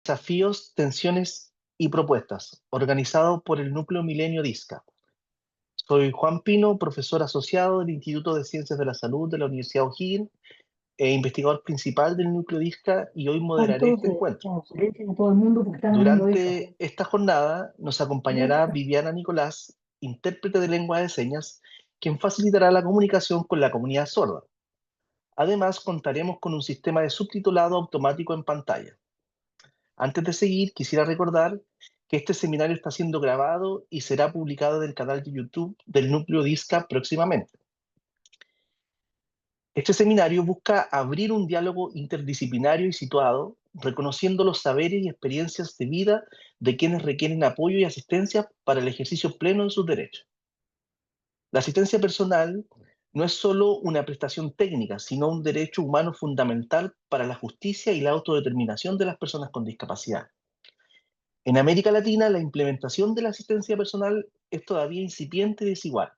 Desafíos, tensiones y propuestas, organizado por el Núcleo Milenio DISCA. Soy Juan Pino, profesor asociado del Instituto de Ciencias de la Salud de la Universidad O'Higgins e investigador principal del Núcleo DISCA, y hoy moderaré Tanto este encuentro. como silencio a todo el mundo porque están hablando de eso. Durante esta jornada nos acompañará Viviana Nicolás, intérprete de lengua de señas, quien facilitará la comunicación con la comunidad sorda. Además, contaremos con un sistema de subtitulado automático en pantalla. Antes de seguir, quisiera recordar que este seminario está siendo grabado y será publicado en el canal de YouTube del Núcleo DISCA próximamente. Este seminario busca abrir un diálogo interdisciplinario y situado, reconociendo los saberes y experiencias de vida de quienes requieren apoyo y asistencia para el ejercicio pleno de sus derechos. La asistencia personal no es solo una prestación técnica, sino un derecho humano fundamental para la justicia y la autodeterminación de las personas con discapacidad. En América Latina, la implementación de la asistencia personal es todavía incipiente y desigual,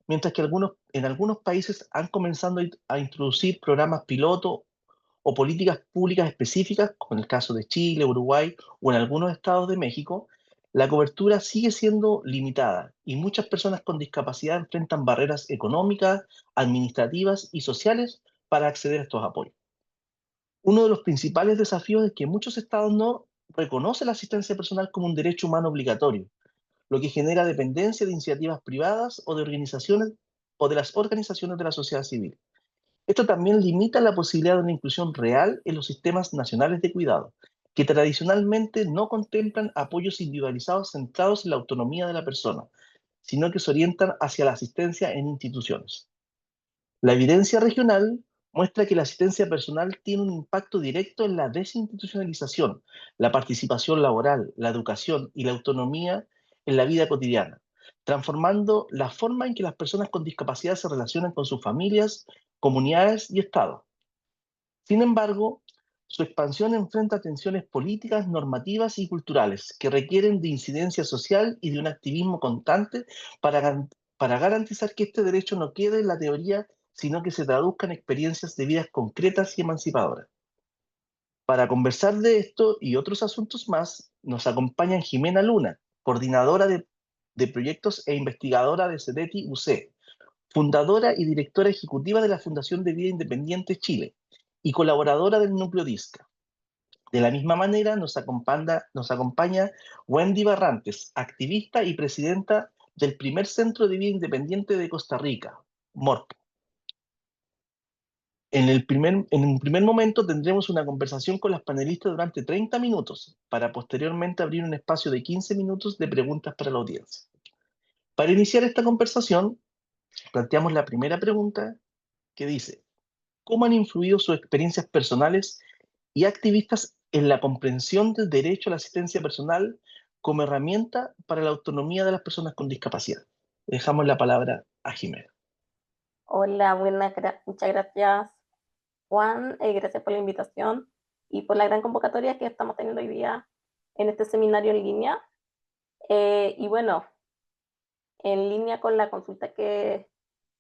mientras que en algunos países han comenzado a introducir programas piloto o políticas públicas específicas, como en el caso de Chile, Uruguay o en algunos estados de México. La cobertura sigue siendo limitada y muchas personas con discapacidad enfrentan barreras económicas, administrativas y sociales para acceder a estos apoyos. Uno de los principales desafíos es que muchos estados no reconocen la asistencia personal como un derecho humano obligatorio, lo que genera dependencia de iniciativas privadas o de organizaciones o de las organizaciones de la sociedad civil. Esto también limita la posibilidad de una inclusión real en los sistemas nacionales de cuidado, que tradicionalmente no contemplan apoyos individualizados centrados en la autonomía de la persona, sino que se orientan hacia la asistencia en instituciones. La evidencia regional muestra que la asistencia personal tiene un impacto directo en la desinstitucionalización, la participación laboral, la educación y la autonomía en la vida cotidiana, transformando la forma en que las personas con discapacidad se relacionan con sus familias, comunidades y Estado. Sin embargo, su expansión enfrenta tensiones políticas, normativas y culturales que requieren de incidencia social y de un activismo constante para garantizar que este derecho no quede en la teoría, sino que se traduzca en experiencias de vidas concretas y emancipadoras. Para conversar de esto y otros asuntos más, nos acompaña Jimena Luna, coordinadora de proyectos e investigadora de CEDETI UC, fundadora y directora ejecutiva de la Fundación de Vida Independiente Chile y colaboradora del Núcleo DISCA. De la misma manera nos acompaña Wendy Barrantes, activista y presidenta del primer Centro de Vida Independiente de Costa Rica, MORCA. En un primer momento tendremos una conversación con las panelistas durante 30 minutos, para posteriormente abrir un espacio de 15 minutos de preguntas para la audiencia. Para iniciar esta conversación, planteamos la primera pregunta, que dice: ¿cómo han influido sus experiencias personales y activistas en la comprensión del derecho a la asistencia personal como herramienta para la autonomía de las personas con discapacidad? Dejamos la palabra a Jimena. Hola, muchas gracias, Juan. Gracias por la invitación y por la gran convocatoria que estamos teniendo hoy día en este seminario en línea. Y bueno, en línea con la consulta que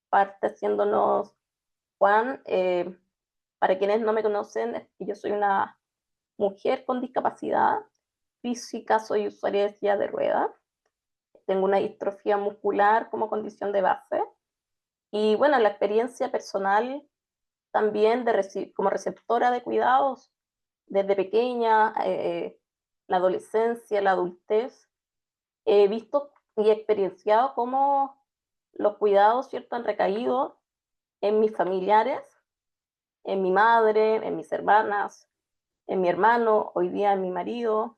parte haciéndonos Juan, para quienes no me conocen, yo soy una mujer con discapacidad física, soy usuaria de silla de ruedas, tengo una distrofia muscular como condición de base. Y bueno, la experiencia personal también como receptora de cuidados desde pequeña, la adolescencia, la adultez, he visto y experienciado cómo los cuidados, ¿cierto?, han recaído en mis familiares, en mi madre, en mis hermanas, en mi hermano, hoy día en mi marido,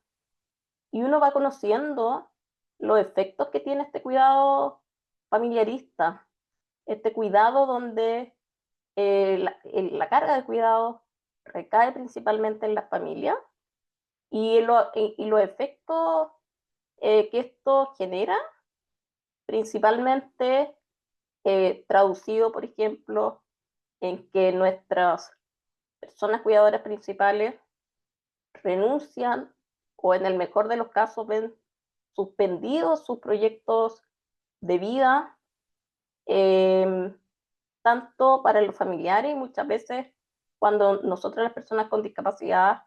y uno va conociendo los efectos que tiene este cuidado familiarista, este cuidado donde la carga de cuidado recae principalmente en la familia y los efectos que esto genera, principalmente traducido, por ejemplo, en que nuestras personas cuidadoras principales renuncian o en el mejor de los casos ven suspendidos sus proyectos de vida, eh, tanto para los familiares y muchas veces cuando nosotros las personas con discapacidad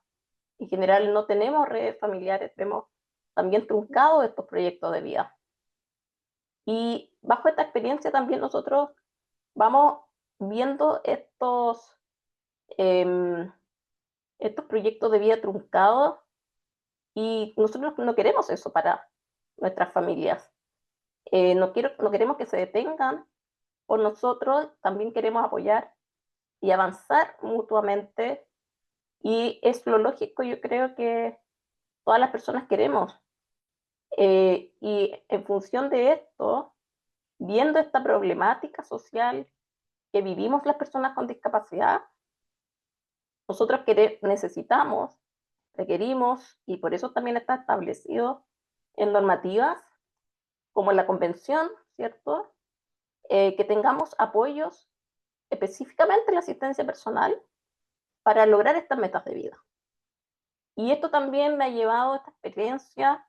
en general no tenemos redes familiares, vemos también truncados estos proyectos de vida. Y bajo esta experiencia también nosotros vamos viendo estos proyectos de vida truncados y nosotros no queremos eso para nuestras familias. No queremos que se detengan por nosotros, también queremos apoyar y avanzar mutuamente y es lo lógico, yo creo que todas las personas queremos. Y en función de esto, viendo esta problemática social que vivimos las personas con discapacidad, nosotros necesitamos, requerimos, y por eso también está establecido en normativas, como en la convención, ¿cierto? Que tengamos apoyos, específicamente en la asistencia personal, para lograr estas metas de vida. Y esto también me ha llevado, esta experiencia,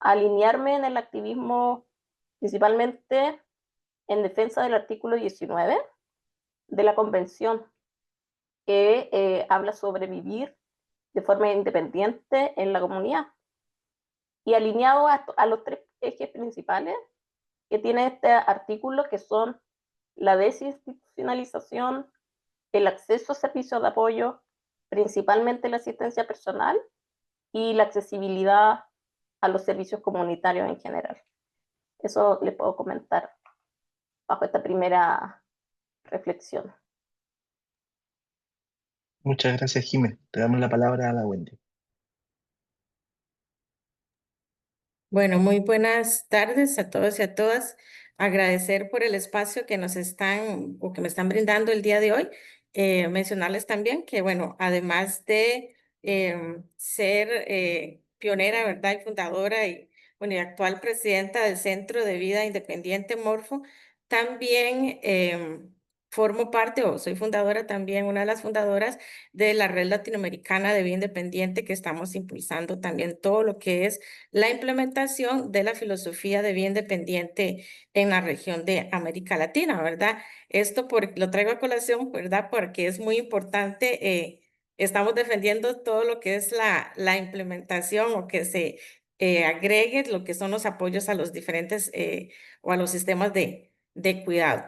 a alinearme en el activismo, principalmente en defensa del artículo 19 de la Convención, que habla sobre vivir de forma independiente en la comunidad. Y alineado a los tres ejes principales que tiene este artículo, que son la desinstitucionalización, el acceso a servicios de apoyo, principalmente la asistencia personal, y la accesibilidad a los servicios comunitarios en general. Eso les puedo comentar bajo esta primera reflexión. Muchas gracias, Jiménez. Te damos la palabra a la Wendy. Bueno, muy buenas tardes a todos y a todas. Agradecer por el espacio que nos están o que me están brindando el día de hoy. Mencionarles también que, bueno, además de ser pionera, ¿verdad? Y fundadora y, bueno, y actual presidenta del Centro de Vida Independiente Morfo, también formo parte o soy fundadora también, una de las fundadoras de la Red Latinoamericana de Vida Independiente, que estamos impulsando también todo lo que es la implementación de la filosofía de vida independiente en la región de América Latina, ¿verdad? Esto lo traigo a colación, ¿verdad? Porque es muy importante, estamos defendiendo todo lo que es la implementación o que se agregue lo que son los apoyos a los diferentes o a los sistemas de cuidado.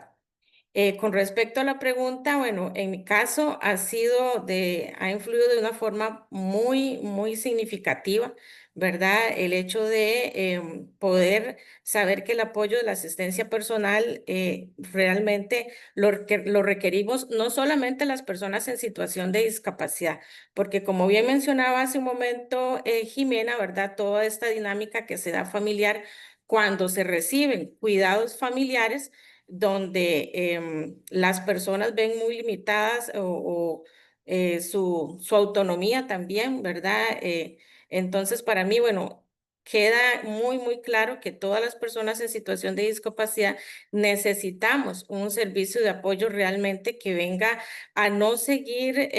Con respecto a la pregunta, bueno, en mi caso ha influido de una forma muy, muy significativa, ¿verdad? El hecho de poder saber que el apoyo de la asistencia personal realmente lo requerimos no solamente las personas en situación de discapacidad, porque como bien mencionaba hace un momento Jimena, ¿verdad? Toda esta dinámica que se da familiar cuando se reciben cuidados familiares donde las personas ven muy limitadas su autonomía también, ¿verdad? Entonces, para mí, bueno, queda muy, muy claro que todas las personas en situación de discapacidad necesitamos un servicio de apoyo realmente que venga a no seguir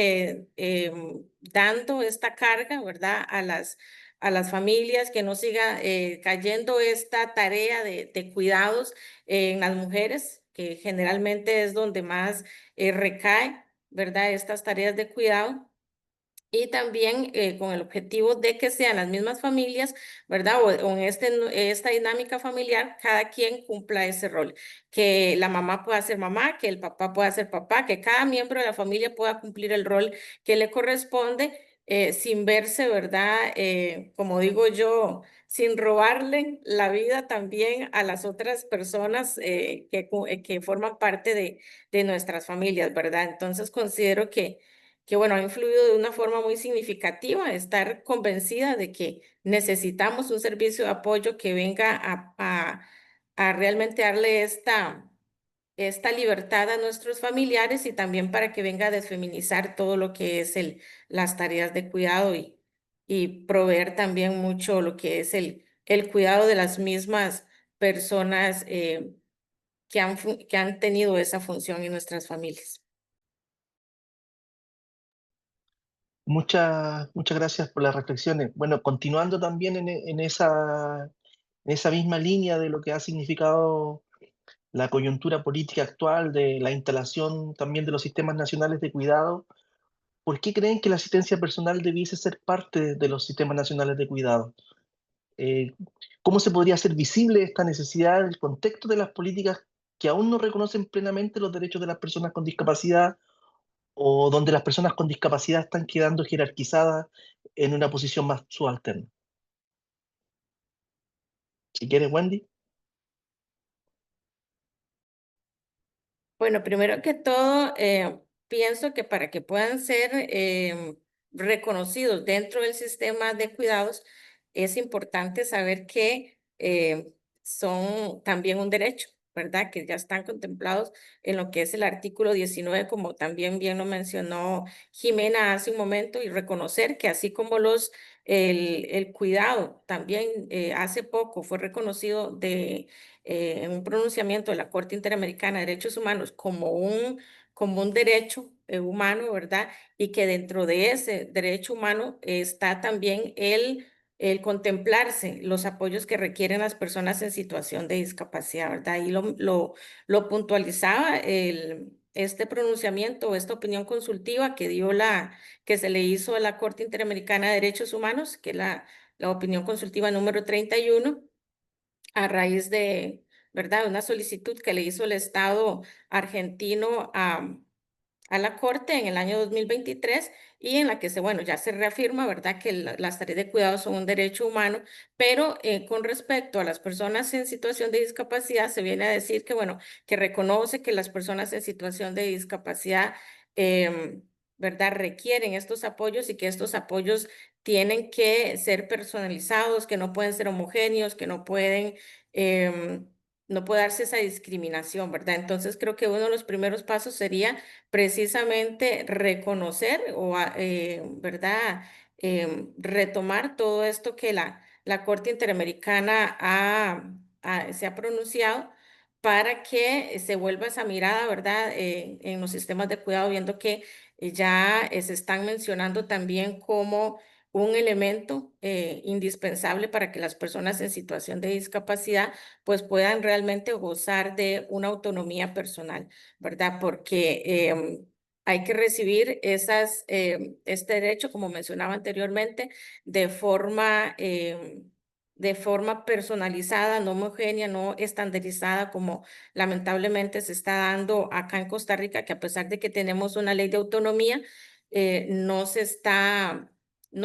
dando esta carga, ¿verdad? A las familias, que no siga cayendo esta tarea de cuidados en las mujeres, que generalmente es donde más recae, ¿verdad? Estas tareas de cuidado. Y también con el objetivo de que sean las mismas familias, ¿verdad? O en esta dinámica familiar, cada quien cumpla ese rol. Que la mamá pueda ser mamá, que el papá pueda ser papá, que cada miembro de la familia pueda cumplir el rol que le corresponde sin verse, ¿verdad? Como digo yo, sin robarle la vida también a las otras personas que forman parte de nuestras familias, ¿verdad? Entonces considero que bueno, ha influido de una forma muy significativa, estar convencida de que necesitamos un servicio de apoyo que venga a realmente darle esta libertad a nuestros familiares y también para que venga a desfeminizar todo lo que es las tareas de cuidado y proveer también mucho lo que es el cuidado de las mismas personas que han tenido esa función en nuestras familias. Muchas gracias por las reflexiones. Bueno, continuando también en esa misma línea de lo que ha significado la coyuntura política actual, de la instalación también de los sistemas nacionales de cuidado, ¿por qué creen que la asistencia personal debiese ser parte de los sistemas nacionales de cuidado? Eh, ¿Cómo se podría hacer visible esta necesidad en el contexto de las políticas que aún no reconocen plenamente los derechos de las personas con discapacidad o donde las personas con discapacidad están quedando jerarquizadas en una posición más subalterna? Si quieres, Wendy. Bueno, primero que todo, pienso que para que puedan ser reconocidos dentro del sistema de cuidados, es importante saber que son también un derecho, ¿verdad? Que ya están contemplados en lo que es el artículo 19, como también bien lo mencionó Jimena hace un momento, y reconocer que así como el cuidado también hace poco fue reconocido en un pronunciamiento de la Corte Interamericana de Derechos Humanos como un derecho humano, ¿verdad? Y que dentro de ese derecho humano está también el contemplarse los apoyos que requieren las personas en situación de discapacidad, ¿verdad? Y lo puntualizaba este pronunciamiento, esta opinión consultiva que se le hizo a la Corte Interamericana de Derechos Humanos, que es la opinión consultiva número 31, a raíz ¿verdad? Una solicitud que le hizo el Estado argentino a la Corte en el año 2023, y en la que bueno, ya se reafirma, ¿verdad?, que las tareas de cuidado son un derecho humano, pero con respecto a las personas en situación de discapacidad, se viene a decir que, bueno, que reconoce que las personas en situación de discapacidad, ¿verdad?, requieren estos apoyos, y que estos apoyos tienen que ser personalizados, que no pueden ser homogéneos, que no puede darse esa discriminación, ¿verdad? Entonces creo que uno de los primeros pasos sería precisamente reconocer ¿verdad? Retomar todo esto que la Corte Interamericana se ha pronunciado, para que se vuelva esa mirada, ¿verdad? En los sistemas de cuidado, viendo que ya se están mencionando también como un elemento indispensable para que las personas en situación de discapacidad pues puedan realmente gozar de una autonomía personal, ¿verdad? Porque hay que recibir este derecho, como mencionaba anteriormente, de forma personalizada, no homogénea, no estandarizada, como lamentablemente se está dando acá en Costa Rica, que a pesar de que tenemos una ley de autonomía, no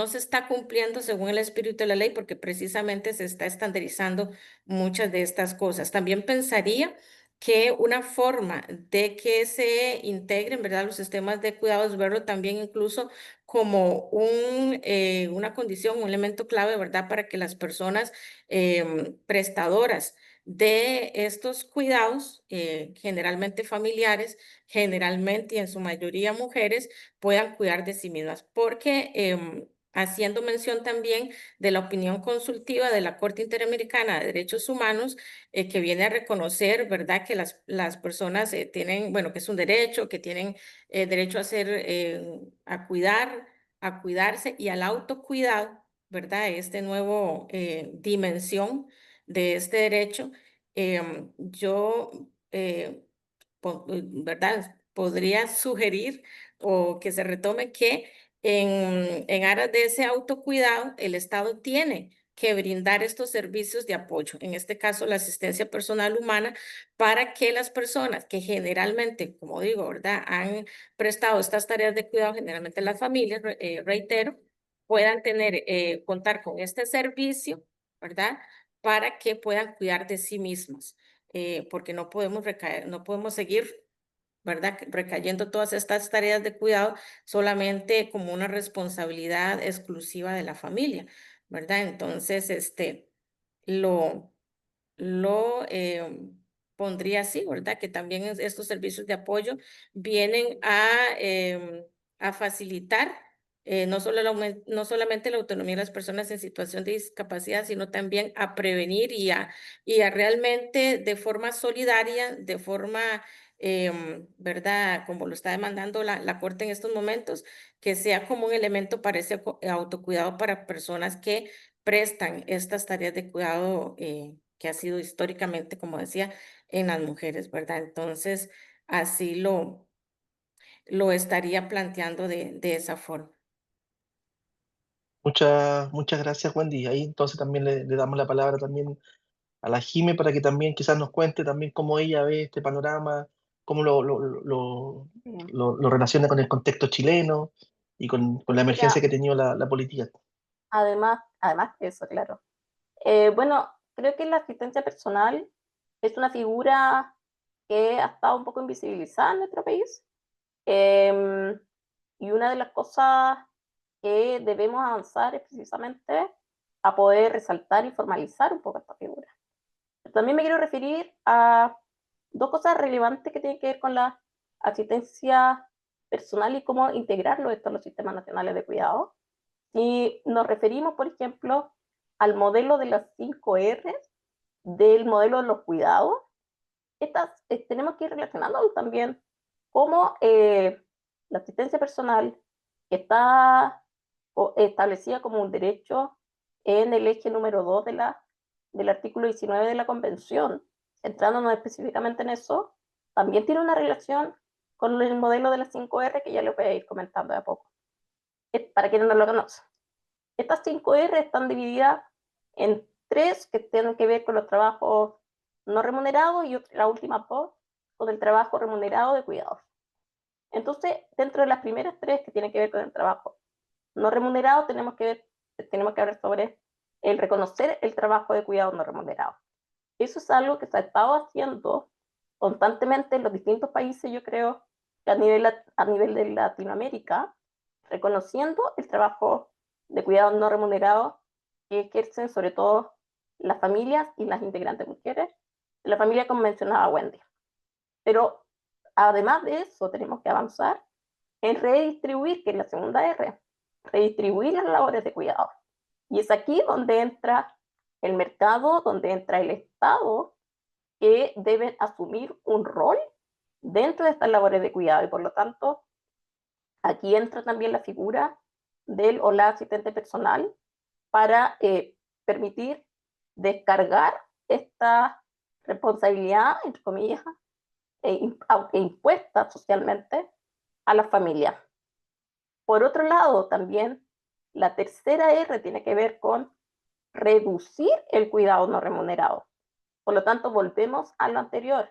se está cumpliendo según el espíritu de la ley, porque precisamente se está estandarizando muchas de estas cosas. También pensaría que una forma de que se integren, ¿verdad?, los sistemas de cuidados, verlo también incluso como una condición, un elemento clave, ¿verdad?, para que las personas prestadoras de estos cuidados, generalmente familiares, generalmente y en su mayoría mujeres, puedan cuidar de sí mismas, porque haciendo mención también de la opinión consultiva de la Corte Interamericana de Derechos Humanos, que viene a reconocer, ¿verdad?, que las personas tienen, bueno, que es un derecho, que tienen derecho a cuidar, a cuidarse y al autocuidado, ¿verdad? Este nuevo dimensión de este derecho. Yo, ¿verdad? Podría sugerir o que se retome que en aras de ese autocuidado, el Estado tiene que brindar estos servicios de apoyo, en este caso la asistencia personal humana, para que las personas que generalmente, como digo, ¿verdad?, han prestado estas tareas de cuidado, generalmente las familias, reitero, puedan contar con este servicio, ¿verdad?, para que puedan cuidar de sí mismas, porque no podemos recaer, no podemos seguir, ¿verdad?, recayendo todas estas tareas de cuidado solamente como una responsabilidad exclusiva de la familia, ¿verdad? Entonces, lo, lo pondría así, ¿verdad? Que también estos servicios de apoyo vienen a facilitar no solamente la autonomía de las personas en situación de discapacidad, sino también a prevenir y a realmente de forma solidaria, de forma, ¿verdad? Como lo está demandando la Corte en estos momentos, que sea como un elemento para ese autocuidado para personas que prestan estas tareas de cuidado, que ha sido históricamente, como decía, en las mujeres, ¿verdad? Entonces, así lo estaría planteando de esa forma. Muchas gracias, Wendy. Ahí entonces también le damos la palabra también a la Jime para que también quizás nos cuente también cómo ella ve este panorama, cómo Bien. lo relaciona con el contexto chileno y con la Mira, emergencia que ha tenido la política. además de eso, claro. Bueno, creo que la asistencia personal es una figura que ha estado un poco invisibilizada en nuestro país. Y una de las cosas que debemos avanzar es precisamente a poder resaltar y formalizar un poco esta figura. También me quiero referir a dos cosas relevantes que tienen que ver con la asistencia personal y cómo integrarlo esto en los sistemas nacionales de cuidado. Y nos referimos, por ejemplo, al modelo de las 5 R, del modelo de los cuidados. Tenemos que ir relacionando también cómo la asistencia personal está establecida como un derecho en el eje número 2 del artículo 19 de la Convención, centrándonos específicamente en eso, también tiene una relación con el modelo de las 5 R que ya les voy a ir comentando de a poco. Para quienes no lo conocen. Estas 5 R están divididas en 3 que tienen que ver con los trabajos no remunerados y la última 2 con el trabajo remunerado de cuidados. Entonces, dentro de las primeras 3 que tienen que ver con el trabajo no remunerado, tenemos que hablar sobre el reconocer el trabajo de cuidado no remunerado. Eso es algo que se ha estado haciendo constantemente en los distintos países, yo creo, que a nivel de Latinoamérica, reconociendo el trabajo de cuidado no remunerado que ejercen sobre todo las familias y las integrantes mujeres de la familia, como mencionaba Wendy. Pero además de eso, tenemos que avanzar en redistribuir, que es la segunda R, redistribuir las labores de cuidado. Y es aquí donde entra el mercado, donde entra el Estado, que deben asumir un rol dentro de estas labores de cuidado. Y por lo tanto, aquí entra también la figura del o la asistente personal para permitir descargar esta responsabilidad, entre comillas, impuesta socialmente a la familia. Por otro lado, también la tercera R tiene que ver con reducir el cuidado no remunerado. Por lo tanto, volvemos a lo anterior.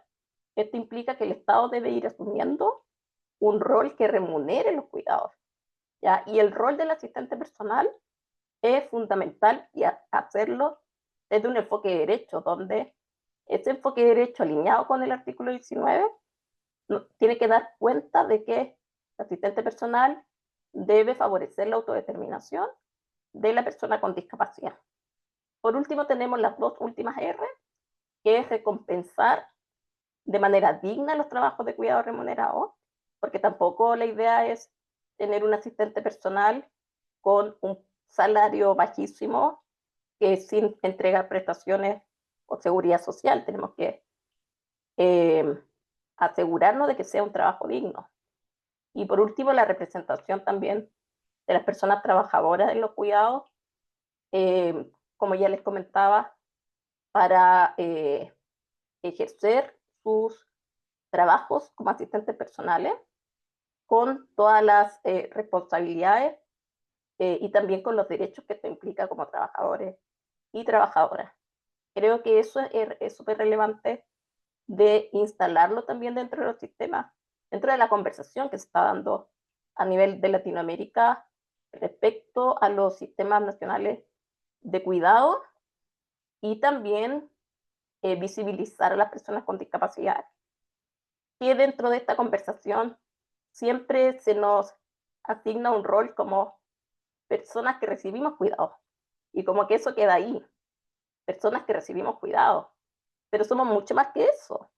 Esto implica que el Estado debe ir asumiendo un rol que remunere los cuidados, ¿ya? Y el rol del asistente personal es fundamental y hacerlo desde un enfoque de derecho, donde ese enfoque de derecho alineado con el artículo 19 tiene que dar cuenta de que el asistente personal debe favorecer la autodeterminación de la persona con discapacidad. Por último, tenemos las dos últimas R, que es recompensar de manera digna los trabajos de cuidado remunerado, porque tampoco la idea es tener un asistente personal con un salario bajísimo sin entregar prestaciones o seguridad social. Tenemos que asegurarnos de que sea un trabajo digno. Y por último, la representación también de las personas trabajadoras en los cuidados, como ya les comentaba, para ejercer sus trabajos como asistentes personales con todas las responsabilidades y también con los derechos que esto implica como trabajadores y trabajadoras. Creo que eso es súper relevante de instalarlo también dentro de los sistemas, dentro de la conversación que se está dando a nivel de Latinoamérica respecto a los sistemas nacionales de cuidado y también visibilizar a las personas con discapacidad. Que dentro de esta conversación siempre se nos asigna un rol como personas que recibimos cuidado y como que eso queda ahí, personas que recibimos cuidado, pero somos mucho más que eso.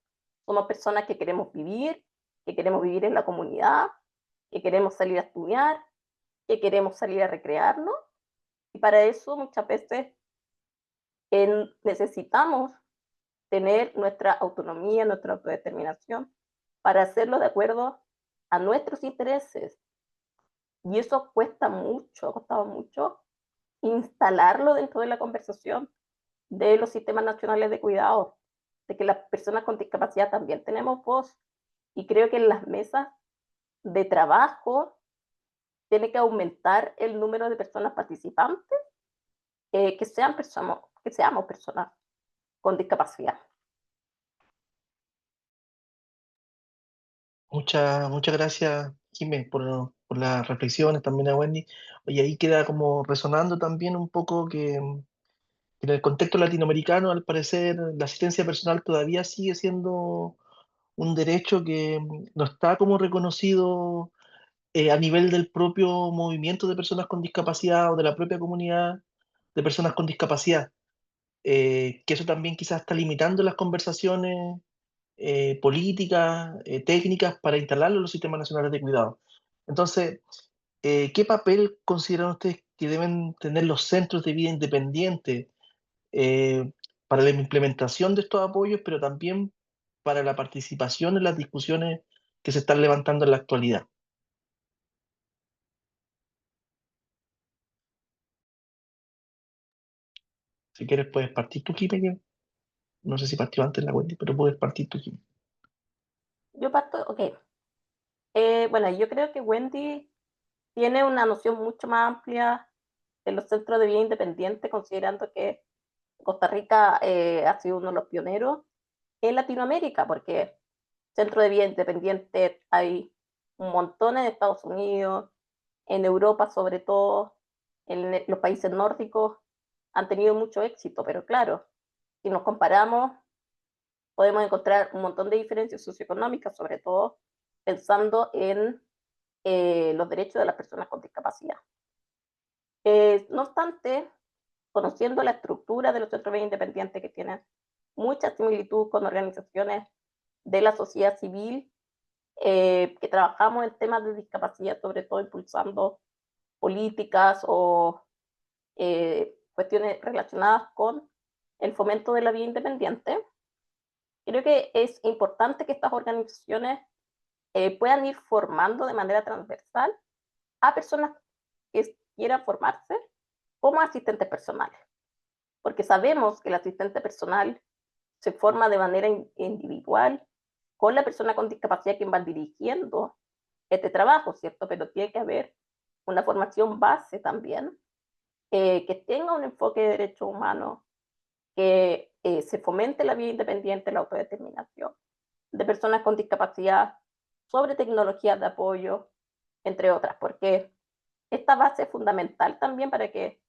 Somos personas que queremos vivir en la comunidad, que queremos salir a estudiar, que queremos salir a recrearnos, y para eso muchas veces necesitamos tener nuestra autonomía, nuestra autodeterminación, para hacerlo de acuerdo a nuestros intereses. Y eso cuesta mucho, ha costado mucho instalarlo dentro de la conversación de los sistemas nacionales de cuidado, de que las personas con discapacidad también tenemos voz. Y creo que en las mesas de trabajo tiene que aumentar el número de personas participantes, que seamos personas con discapacidad. Muchas gracias, Jiménez, por las reflexiones, también a Wendy. Oye, ahí queda como resonando también un poco que en el contexto latinoamericano, al parecer, la asistencia personal todavía sigue siendo un derecho que no está como reconocido a nivel del propio movimiento de personas con discapacidad o de la propia comunidad de personas con discapacidad. Que eso también quizás está limitando las conversaciones políticas, técnicas para instalarlo en los sistemas nacionales de cuidado. Entonces, ¿qué papel consideran ustedes que deben tener los centros de vida independiente eh, para la implementación de estos apoyos, pero también para la participación en las discusiones que se están levantando en la actualidad? Si quieres, puedes partir tú, Jime, que no sé si partió antes la Wendy, pero puedes partir tú, Jime. Yo parto, ok. Bueno, yo creo que Wendy tiene una noción mucho más amplia de los centros de vida independiente, considerando que Costa Rica ha sido uno de los pioneros en Latinoamérica, porque centros de vida independiente hay un montón en Estados Unidos, en Europa sobre todo, en los países nórdicos han tenido mucho éxito, pero claro, si nos comparamos, podemos encontrar un montón de diferencias socioeconómicas, sobre todo pensando en los derechos de las personas con discapacidad. No obstante, conociendo la estructura de los centros de vida independientes que tienen mucha similitud con organizaciones de la sociedad civil, que trabajamos en temas de discapacidad, sobre todo impulsando políticas o cuestiones relacionadas con el fomento de la vida independiente. Creo que es importante que estas organizaciones puedan ir formando de manera transversal a personas que quieran formarse como asistentes personales, porque sabemos que el asistente personal se forma de manera individual con la persona con discapacidad quien va dirigiendo este trabajo, ¿cierto? Pero tiene que haber una formación base también, que tenga un enfoque de derechos humanos, que se fomente la vida independiente, la autodeterminación de personas con discapacidad, sobre tecnologías de apoyo, entre otras, porque esta base es fundamental también para que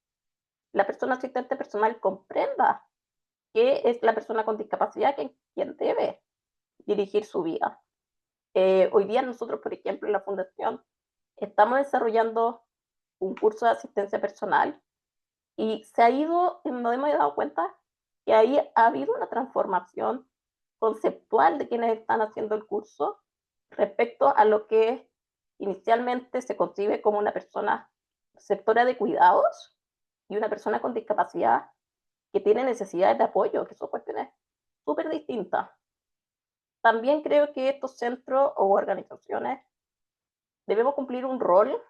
la persona asistente personal comprenda que es la persona con discapacidad quien debe dirigir su vida. Hoy día nosotros, por ejemplo, en la Fundación, estamos desarrollando un curso de asistencia personal y nos hemos dado cuenta que ahí ha habido una transformación conceptual de quienes están haciendo el curso respecto a lo que inicialmente se concibe como una persona receptora de cuidados y una persona con discapacidad que tiene necesidades de apoyo, que son cuestiones súper distintas. También creo que estos centros o organizaciones debemos cumplir un rol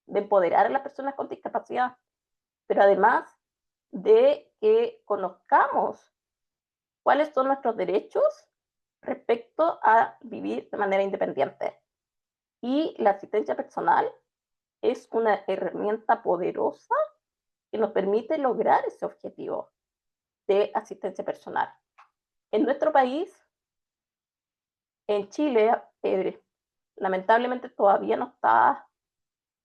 de empoderar a las personas con discapacidad, pero además de que conozcamos cuáles son nuestros derechos respecto a vivir de manera independiente. Y la asistencia personal es una herramienta poderosa que nos permite lograr ese objetivo de asistencia personal. En nuestro país, en Chile, lamentablemente todavía no está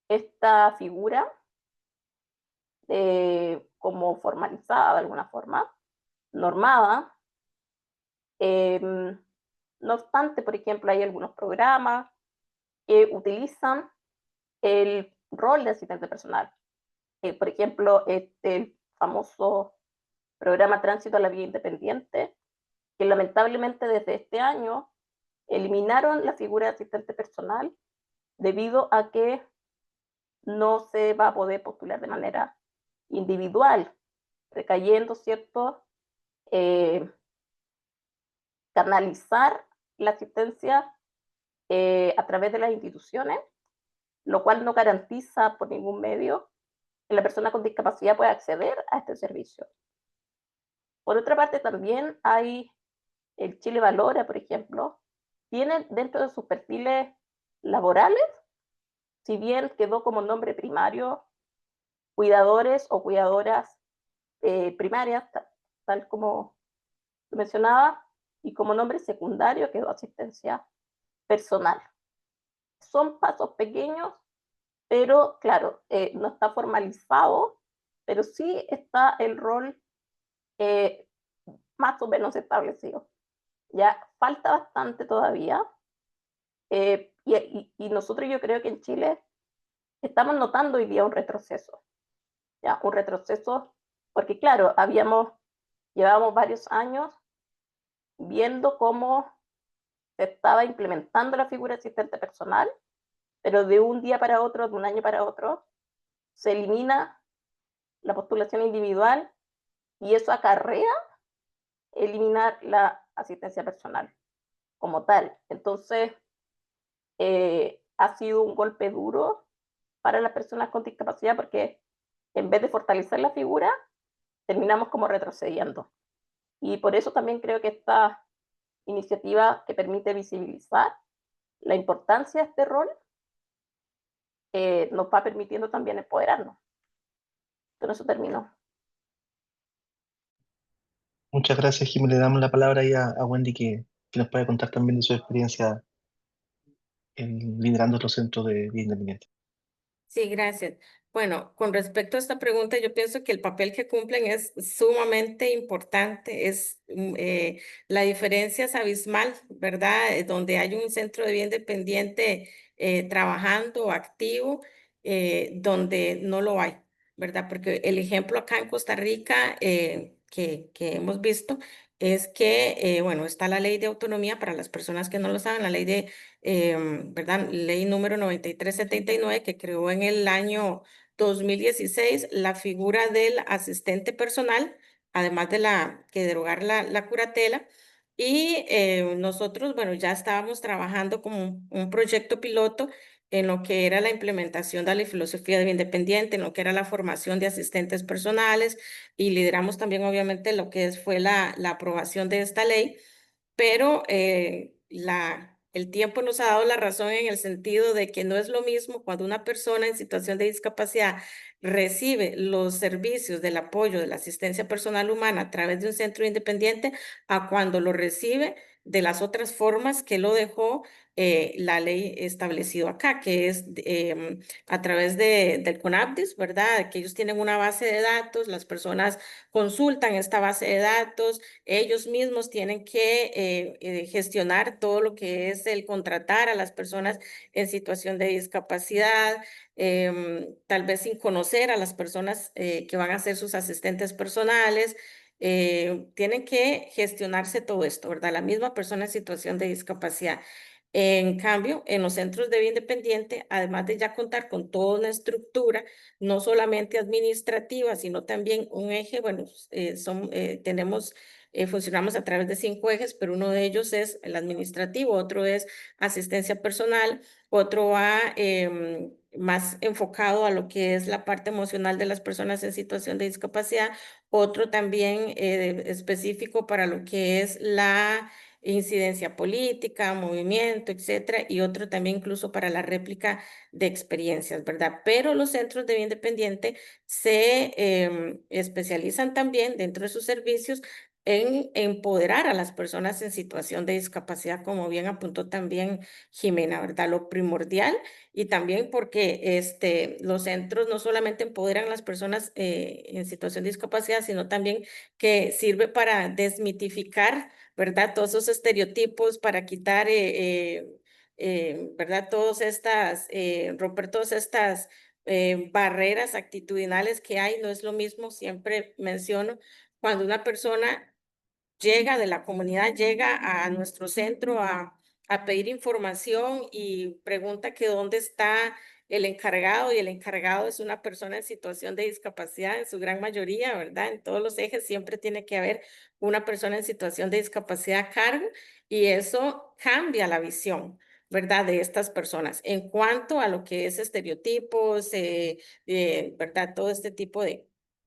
esta figura como formalizada de alguna forma, normada. No obstante, por ejemplo, hay algunos programas que utilizan el rol de asistente personal. Por ejemplo, el famoso programa Tránsito a la Vida Independiente, que lamentablemente desde este año eliminaron la figura de asistente personal debido a que no se va a poder postular de manera individual, recayendo, ¿cierto? Canalizar la asistencia a través de las instituciones, lo cual no garantiza por ningún medio que la persona con discapacidad pueda acceder a este servicio. Por otra parte, también hay el Chile Valora, por ejemplo, tiene dentro de sus perfiles laborales, si bien quedó como nombre primario cuidadores o cuidadoras primarias, tal como mencionaba, y como nombre secundario quedó asistencia personal. Son pasos pequeños, pero claro, no está formalizado, pero sí está el rol más o menos establecido. Ya falta bastante todavía, y nosotros yo creo que en Chile estamos notando hoy día un retroceso, ya un retroceso, porque claro, llevábamos varios años viendo cómo se estaba implementando la figura de asistente personal, pero de un día para otro, de un año para otro, se elimina la postulación individual y eso acarrea eliminar la asistencia personal como tal. Entonces, ha sido un golpe duro para las personas con discapacidad porque en vez de fortalecer la figura, terminamos como retrocediendo. Y por eso también creo que esta iniciativa que permite visibilizar la importancia de este rol nos va permitiendo también empoderarnos. Con eso termino. Muchas gracias, Jimmy. Le damos la palabra ahí a Wendy que nos puede contar también de su experiencia liderando los centros de vida independiente. Sí, gracias. Bueno, con respecto a esta pregunta, yo pienso que el papel que cumplen es sumamente importante. La diferencia es abismal, ¿verdad? Donde hay un centro de vida independiente trabajando, activo, donde no lo hay, ¿verdad? Porque el ejemplo acá en Costa Rica que hemos visto es que, bueno, está la ley de autonomía para las personas que no lo saben, la ley de ¿verdad? Ley número 9379 que creó en el año 2016 la figura del asistente personal, además de que derogar la curatela. Y nosotros, bueno, ya estábamos trabajando como un proyecto piloto en lo que era la implementación de la filosofía de vida independiente, en lo que era la formación de asistentes personales y lideramos también obviamente lo que fue la aprobación de esta ley, pero el tiempo nos ha dado la razón en el sentido de que no es lo mismo cuando una persona en situación de discapacidad recibe los servicios del apoyo de la asistencia personal humana a través de un centro independiente a cuando lo recibe de las otras formas que lo dejó la ley establecido acá, que es a través del CONAPDIS, ¿verdad? Que ellos tienen una base de datos, las personas consultan esta base de datos, ellos mismos tienen que gestionar todo lo que es el contratar a las personas en situación de discapacidad, tal vez sin conocer a las personas que van a ser sus asistentes personales. Tienen que gestionarse todo esto, ¿verdad? La misma persona en situación de discapacidad. En cambio, en los centros de vida independiente, además de ya contar con toda una estructura, no solamente administrativa, sino también un eje, bueno, funcionamos a través de 5 ejes, pero uno de ellos es el administrativo, otro es asistencia personal, otro va más enfocado a lo que es la parte emocional de las personas en situación de discapacidad, otro también específico para lo que es la incidencia política, movimiento, etcétera, y otro también incluso para la réplica de experiencias, ¿verdad? Pero los centros de vida independiente se especializan también dentro de sus servicios en empoderar a las personas en situación de discapacidad, como bien apuntó también Jimena, ¿verdad? Lo primordial y también porque los centros no solamente empoderan a las personas en situación de discapacidad, sino también que sirve para desmitificar, ¿verdad? Todos esos estereotipos para quitar, ¿verdad? Romper todas estas barreras actitudinales que hay. No es lo mismo, siempre menciono, cuando una persona llega de la comunidad, llega a nuestro centro a pedir información y pregunta que dónde está el encargado, y el encargado es una persona en situación de discapacidad en su gran mayoría, ¿verdad? En todos los ejes siempre tiene que haber una persona en situación de discapacidad a cargo y eso cambia la visión, ¿verdad? De estas personas en cuanto a lo que es estereotipos, ¿verdad? Todo este tipo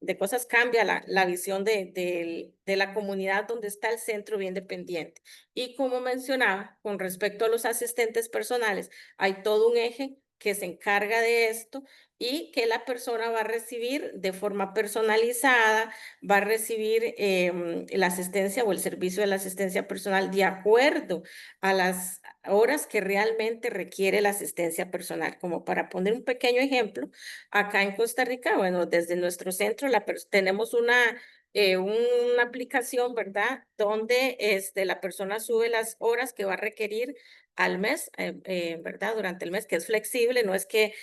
de cosas cambia la visión de la comunidad donde está el centro bien dependiente. Y como mencionaba, con respecto a los asistentes personales, hay todo un eje que se encarga de esto y que la persona va a recibir de forma personalizada, va a recibir la asistencia o el servicio de la asistencia personal de acuerdo a las horas que realmente requiere la asistencia personal. Como para poner un pequeño ejemplo, acá en Costa Rica, bueno, desde nuestro centro tenemos una aplicación, ¿verdad? Donde la persona sube las horas que va a requerir al mes, ¿verdad? Durante el mes, que es flexible, no es que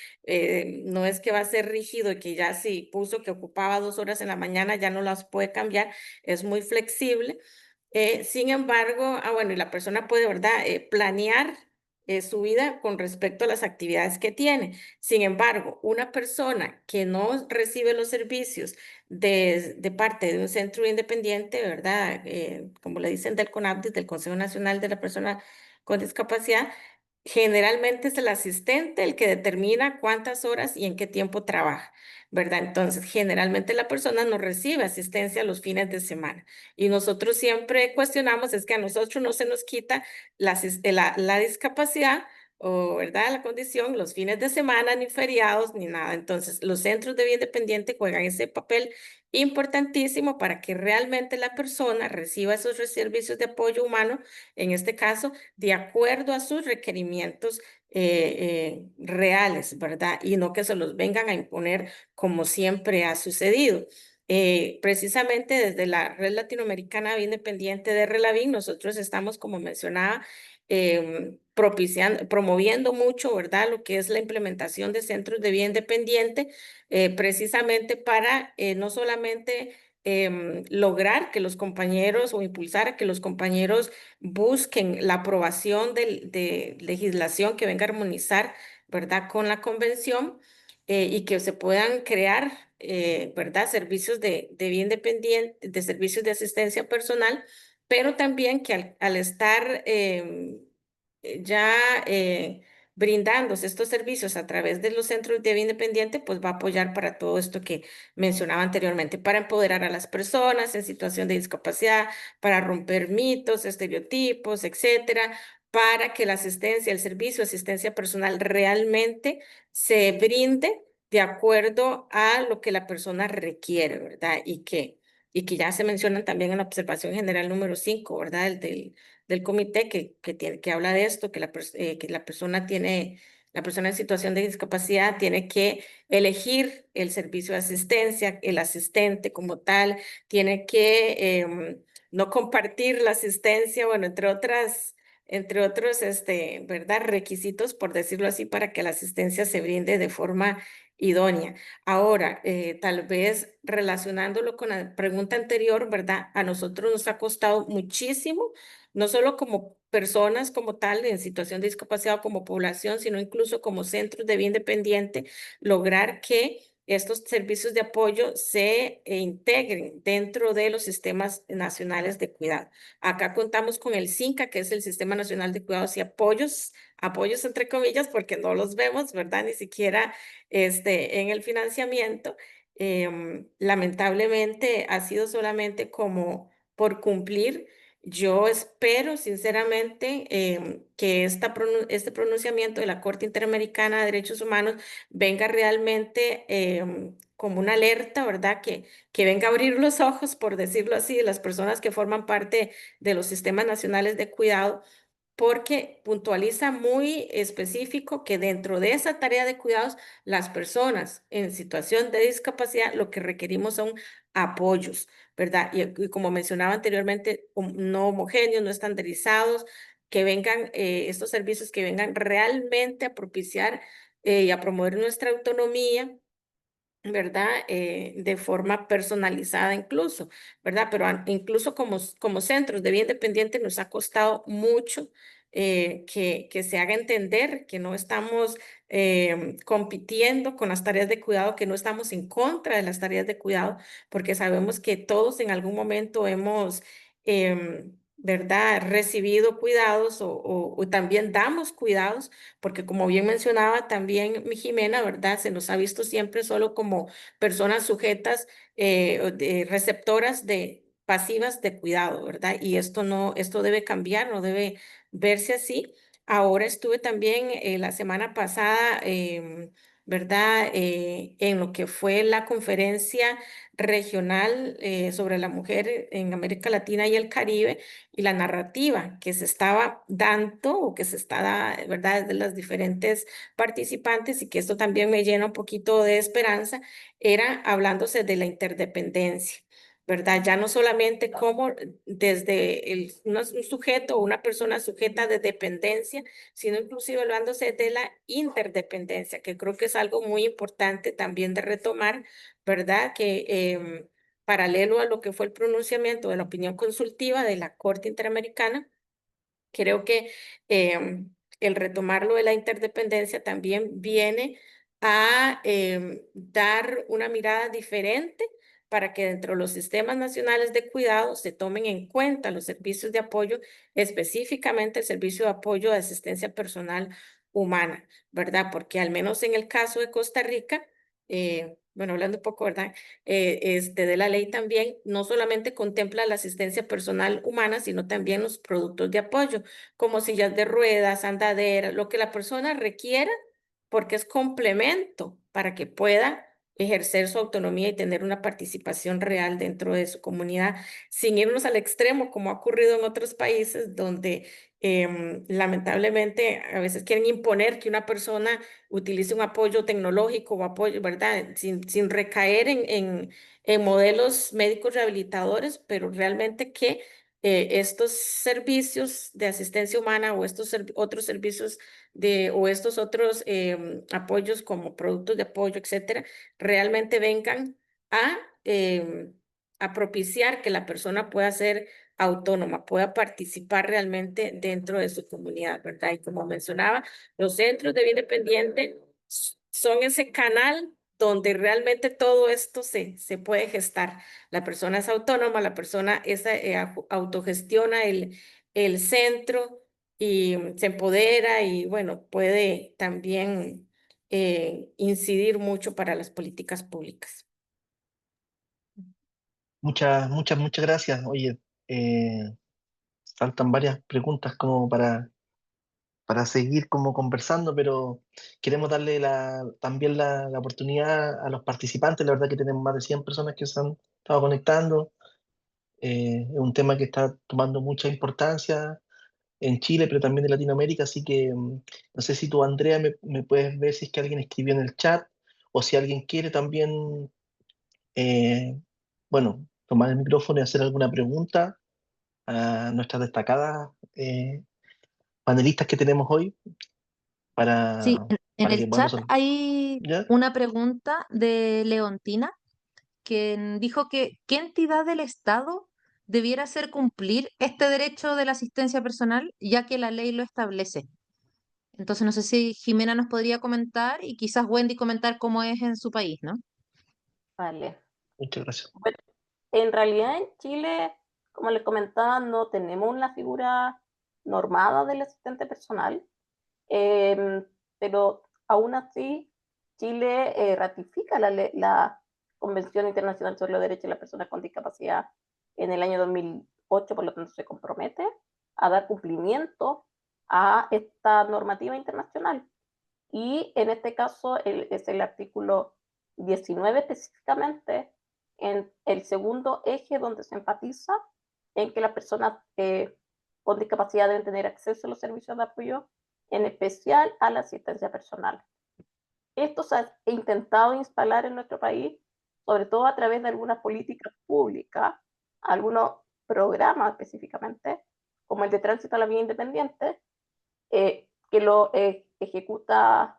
va a ser rígido y que ya si puso que ocupaba 2 horas en la mañana ya no las puede cambiar, es muy flexible. Sin embargo, bueno, y la persona puede, ¿verdad? Planear su vida con respecto a las actividades que tiene. Sin embargo, una persona que no recibe los servicios de parte de un centro independiente, ¿verdad? Como le dicen del CONAPDIS, del Consejo Nacional de la Persona con Discapacidad, generalmente es el asistente el que determina cuántas horas y en qué tiempo trabaja, ¿verdad? Entonces, generalmente la persona no recibe asistencia los fines de semana. Y nosotros siempre cuestionamos, es que a nosotros no se nos quita la discapacidad o, ¿verdad? La condición, los fines de semana, ni feriados, ni nada. Entonces, los centros de vida independiente juegan ese papel importantísimo para que realmente la persona reciba esos servicios de apoyo humano, en este caso, de acuerdo a sus requerimientos reales, ¿verdad? Y no que se los vengan a imponer como siempre ha sucedido. Precisamente desde la Red Latinoamericana Vida Independiente de Relavín, nosotros estamos, como mencionaba, promoviendo mucho, ¿verdad? Lo que es la implementación de centros de vida independiente, precisamente para no solamente lograr que los compañeros o impulsar a que los compañeros busquen la aprobación de legislación que venga a armonizar, ¿verdad? Con la convención y que se puedan crear, ¿verdad? Servicios de vida independiente, de servicios de asistencia personal, pero también que al estar ya brindándose estos servicios a través de los centros de vida independiente, pues va a apoyar para todo esto que mencionaba anteriormente, para empoderar a las personas en situación de discapacidad, para romper mitos, estereotipos, etcétera, para que la asistencia, el servicio de asistencia personal realmente se brinde de acuerdo a lo que la persona requiere, ¿verdad? Y que ya se mencionan también en la observación general número 5, ¿verdad? Del comité que habla de esto, que la persona en situación de discapacidad tiene que elegir el servicio de asistencia, el asistente como tal, tiene que no compartir la asistencia, bueno, entre otros, ¿verdad? Requisitos, por decirlo así, para que la asistencia se brinde de forma idónea. Ahora, tal vez relacionándolo con la pregunta anterior, ¿verdad? A nosotros nos ha costado muchísimo, no solo como personas como tal en situación de discapacidad o como población, sino incluso como centros de vida independiente, lograr que estos servicios de apoyo se integren dentro de los sistemas nacionales de cuidado. Acá contamos con el SINCA, que es el Sistema Nacional de Cuidados y apoyos entre comillas, porque no los vemos, ¿verdad? Ni siquiera en el financiamiento. Lamentablemente ha sido solamente como por cumplir. Yo espero sinceramente que este pronunciamiento de la Corte Interamericana de Derechos Humanos venga realmente como una alerta, ¿verdad? Que venga a abrir los ojos, por decirlo así, de las personas que forman parte de los sistemas nacionales de cuidado, porque puntualiza muy específico que dentro de esa tarea de cuidados, las personas en situación de discapacidad lo que requerimos son apoyos, ¿verdad? Y como mencionaba anteriormente, no homogéneos, no estandarizados, que vengan estos servicios que vengan realmente a propiciar y a promover nuestra autonomía, ¿verdad? De forma personalizada incluso, ¿verdad? Pero incluso como centros de vida independiente nos ha costado mucho que se haga entender que no estamos compitiendo con las tareas de cuidado, que no estamos en contra de las tareas de cuidado, porque sabemos que todos en algún momento hemos ¿verdad? Recibido cuidados o también damos cuidados, porque como bien mencionaba también mi Jimena, ¿verdad? Se nos ha visto siempre solo como personas sujetas, receptoras de pasivas de cuidado, ¿verdad? Y esto no, esto debe cambiar, no debe verse así. Ahora estuve también la semana pasada, ¿verdad? En lo que fue la conferencia regional sobre la mujer en América Latina y el Caribe y la narrativa que se estaba dando o que se está, ¿verdad?, de las diferentes participantes y que esto también me llena un poquito de esperanza, era hablándose de la interdependencia. ¿Verdad? Ya no solamente como desde un sujeto o una persona sujeta de dependencia, sino inclusive hablándose de la interdependencia, que creo que es algo muy importante también de retomar, ¿verdad? Que paralelo a lo que fue el pronunciamiento de la opinión consultiva de la Corte Interamericana, creo que el retomarlo de la interdependencia también viene a dar una mirada diferente para que dentro de los sistemas nacionales de cuidado se tomen en cuenta los servicios de apoyo, específicamente el servicio de apoyo de asistencia personal humana, ¿verdad? Porque al menos en el caso de Costa Rica, bueno, hablando un poco, ¿verdad? De la ley también no solamente contempla la asistencia personal humana, sino también los productos de apoyo, como sillas de ruedas, andaderas, lo que la persona requiera, porque es complemento para que pueda ejercer su autonomía y tener una participación real dentro de su comunidad, sin irnos al extremo, como ha ocurrido en otros países, donde lamentablemente a veces quieren imponer que una persona utilice un apoyo tecnológico o apoyo, ¿verdad? Sin recaer en modelos médicos rehabilitadores, pero realmente que estos servicios de asistencia humana o estos otros servicios o estos otros apoyos como productos de apoyo, etcétera, realmente vengan a, a propiciar que la persona pueda ser autónoma, pueda participar realmente dentro de su comunidad, ¿verdad? Y como mencionaba, los centros de vida independiente son ese canal donde realmente todo esto se puede gestar. La persona es autónoma, la persona autogestiona el centro y se empodera y bueno, puede también incidir mucho para las políticas públicas. Muchas gracias. Oye, faltan varias preguntas como para seguir como conversando, pero queremos darle también la oportunidad a los participantes. La verdad que tenemos más de 100 personas que se han estado conectando. Es un tema que está tomando mucha importancia en Chile, pero también en Latinoamérica, así que no sé si tú, Andrea, me puedes ver si es que alguien escribió en el chat o si alguien quiere también, bueno, tomar el micrófono y hacer alguna pregunta a nuestras destacadas panelistas que tenemos hoy Sí, para, en para que el chat podamos... hay ¿Ya? una pregunta de Leontina que dijo que ¿qué entidad del Estado debiera hacer cumplir este derecho de la asistencia personal, ya que la ley lo establece? Entonces no sé si Jimena nos podría comentar y quizás Wendy comentar cómo es en su país, ¿no? Vale. Muchas gracias. Bueno, en realidad en Chile, como les comentaba, no tenemos una figura normada del asistente personal, pero aún así Chile ratifica la Convención Internacional sobre los Derechos de las Personas con Discapacidad en el año 2008, por lo tanto se compromete a dar cumplimiento a esta normativa internacional. Y en este caso es el artículo 19 específicamente, en el segundo eje donde se enfatiza en que las personas con discapacidad deben tener acceso a los servicios de apoyo, en especial a la asistencia personal. Esto se ha intentado instalar en nuestro país, sobre todo a través de algunas políticas públicas, algunos programas específicamente, como el de tránsito a la vía independiente, que lo ejecuta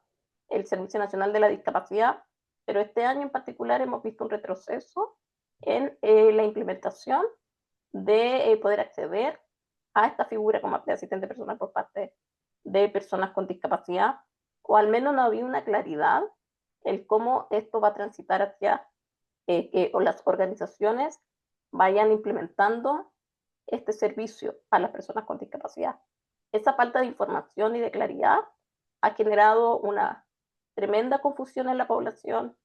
el Servicio Nacional de la Discapacidad, pero este año en particular hemos visto un retroceso en la implementación de poder acceder a esta figura como de asistente personal por parte de personas con discapacidad, o al menos no había una claridad en cómo esto va a transitar hacia o las organizaciones vayan implementando este servicio a las personas con discapacidad. Esa falta de información y de claridad ha generado una tremenda confusión en la población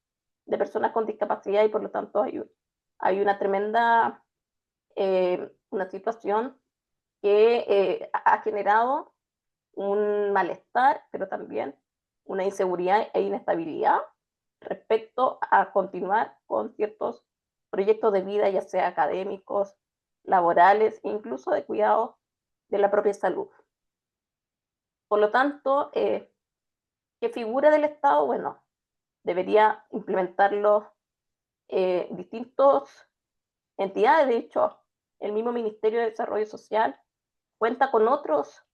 de personas con discapacidad y por lo tanto hay una tremenda una situación que ha generado un malestar, pero también una inseguridad e inestabilidad respecto a continuar con ciertos proyectos de vida, ya sea académicos, laborales, incluso de cuidado de la propia salud. Por lo tanto, ¿qué figura del Estado? Bueno, debería implementarlo distintas entidades. De hecho, el mismo Ministerio de Desarrollo Social cuenta con otros